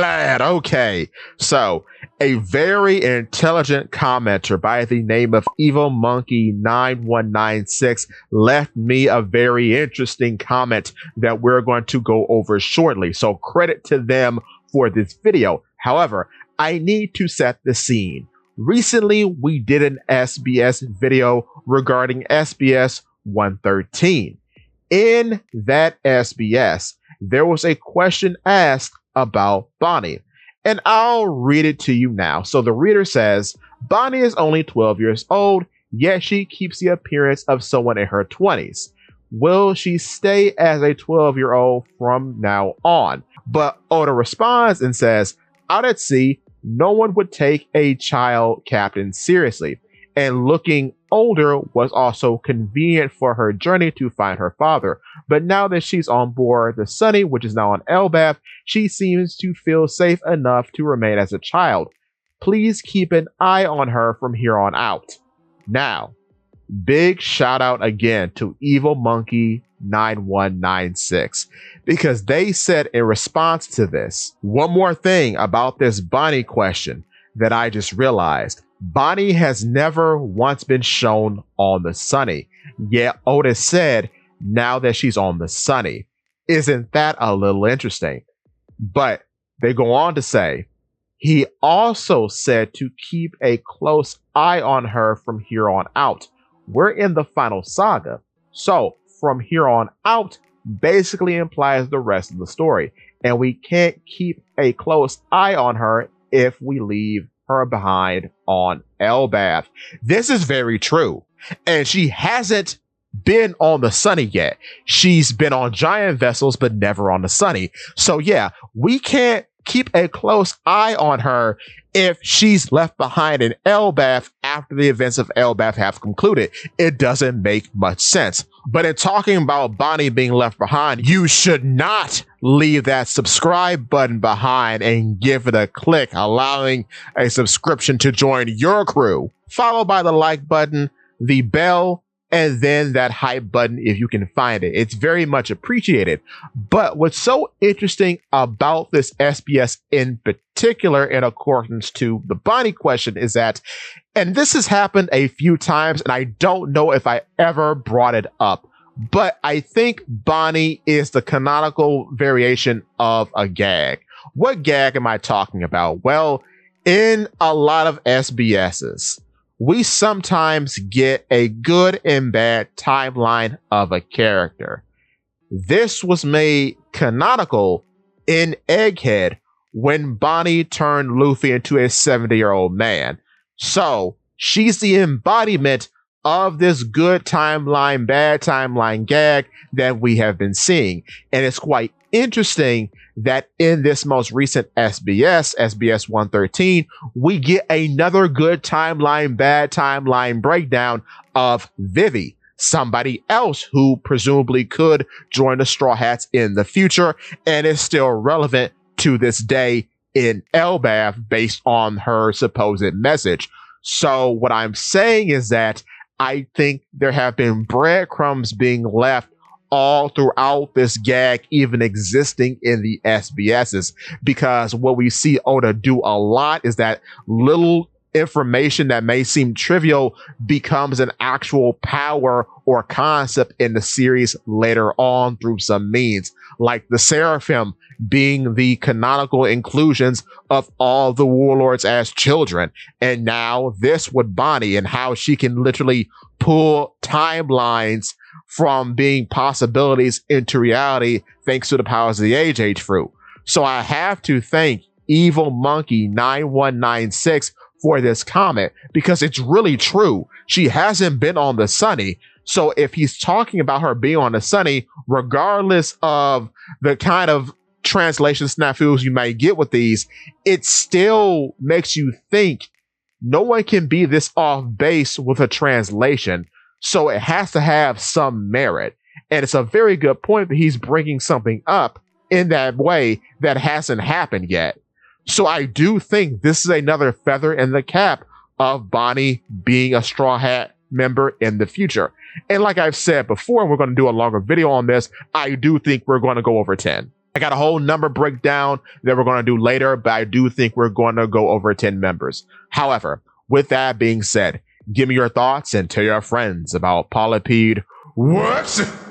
glad. Okay. So, a very intelligent commenter by the name of Evil Monkey 9196 left me a very interesting comment that we're going to go over shortly. So, credit to them for this video. However, I need to set the scene. Recently, we did an SBS video regarding SBS 113. In that SBS, there was a question asked about Bonnie, and I'll read it to you now. So the reader says, Bonnie is only 12 years old, yet she keeps the appearance of someone in her 20s. Will she stay as a 12-year-old from now on? But Oda responds and says, out at sea, no one would take a child captain seriously, and looking older was also convenient for her journey to find her father. But now that she's on board the Sunny, which is now on Elbaf, she seems to feel safe enough to remain as a child. Please keep an eye on her from here on out. Now, big shout out again to Evil Monkey 9196, because they said in response to this, one more thing about this Bonnie question that I just realized. Bonnie has never once been shown on the Sunny, yet Oda said now that she's on the Sunny. Isn't that a little interesting? But they go on to say, he also said to keep a close eye on her from here on out. We're in the final saga, so from here on out basically implies the rest of the story, and we can't keep a close eye on her if we leave her behind on Elbaf. This is very true, and she hasn't been on the Sunny yet. She's been on giant vessels, but never on the Sunny. So yeah, we can't keep a close eye on her if she's left behind in Elbaf after the events of Elbaf have concluded. It doesn't make much sense. But in talking about Bonnie being left behind, you should not leave that subscribe button behind and give it a click, allowing a subscription to join your crew, followed by the like button, the bell, and then that hype button if you can find it. It's very much appreciated. But what's so interesting about this SBS in particular, in accordance to the Bonnie question, is that, and this has happened a few times, and I don't know if I ever brought it up, but I think Bonnie is the canonical variation of a gag. What gag am I talking about? Well, in a lot of SBSs, we sometimes get a good and bad timeline of a character. This was made canonical in Egghead when Bonnie turned Luffy into a 70-year-old man. So she's the embodiment of this good timeline, bad timeline gag that we have been seeing. And it's quite interesting that in this most recent SBS 113, we get another good timeline, bad timeline breakdown of Vivi, somebody else who presumably could join the Straw Hats in the future and is still relevant to this day in Elbaf based on her supposed message. So what I'm saying is that I think there have been breadcrumbs being left all throughout this gag even existing in the SBSs, because what we see Oda do a lot is that little information that may seem trivial becomes an actual power or concept in the series later on through some means, like the Seraphim being the canonical inclusions of all the warlords as children, and now this with Bonnie and how she can literally pull timelines from being possibilities into reality thanks to the powers of the age fruit. So I have to thank Evil Monkey 9196 for this comment, because it's really true. She hasn't been on the Sunny. So if he's talking about her being on the Sunny, regardless of the kind of translation snafus you might get with these, it still makes you think no one can be this off base with a translation. So it has to have some merit. And it's a very good point that he's bringing something up in that way that hasn't happened yet. So I do think this is another feather in the cap of Bonnie being a Straw Hat member in the future. And like I've said before, we're going to do a longer video on this. I do think we're going to go over 10. I got a whole number breakdown that we're going to do later, but I do think we're going to go over 10 members. However, with that being said, give me your thoughts and tell your friends about Polypede. What?